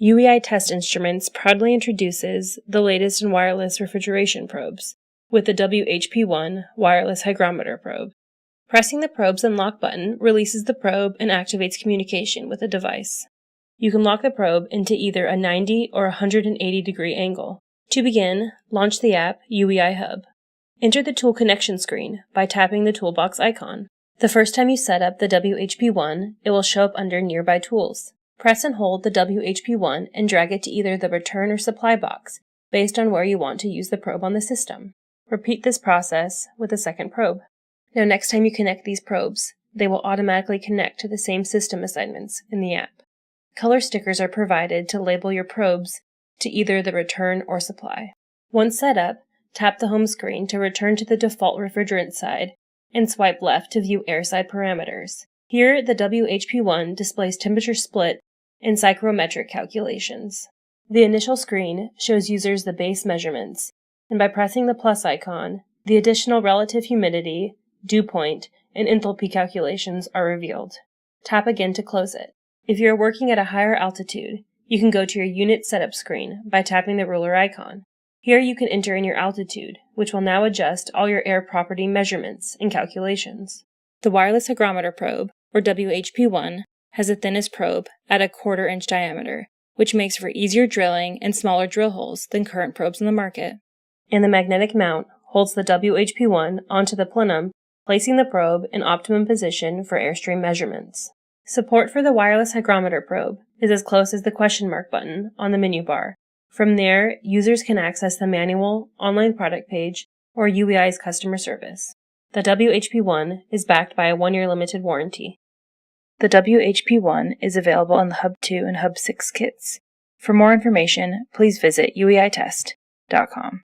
UEI Test Instruments proudly introduces the latest in wireless refrigeration probes with the WHP1 wireless hygrometer probe. Pressing the probe's unlock button releases the probe and activates communication with the device. You can lock the probe into either a 90 or 180 degree angle. To begin, launch the app UEI Hub. Enter the tool connection screen by tapping the toolbox icon. The first time you set up the WHP1, it will show up under Nearby Tools. Press and hold the WHP1 and drag it to either the return or supply box, based on where you want to use the probe on the system. Repeat this process with a second probe. Now next time you connect these probes, they will automatically connect to the same system assignments in the app. Color stickers are provided to label your probes to either the return or supply. Once set up, tap the home screen to return to the default refrigerant side and swipe left to view air side parameters. Here, the WHP1 displays temperature split and psychrometric calculations. The initial screen shows users the base measurements, and by pressing the plus icon, the additional relative humidity, dew point, and enthalpy calculations are revealed. Tap again to close it. If you are working at a higher altitude, you can go to your unit setup screen by tapping the ruler icon. Here you can enter in your altitude, which will now adjust all your air property measurements and calculations. The wireless hygrometer probe, or WHP1, has the thinnest probe at a 1/4 inch diameter, which makes for easier drilling and smaller drill holes than current probes in the market. And the magnetic mount holds the WHP1 onto the plenum, placing the probe in optimum position for airstream measurements. Support for the wireless hygrometer probe is as close as the question mark button on the menu bar. From there, users can access the manual, online product page, or UEI's customer service. The WHP1 is backed by a 1-year limited warranty. The WHP1 is available in the Hub 2 and Hub 6 kits. For more information, please visit ueitest.com.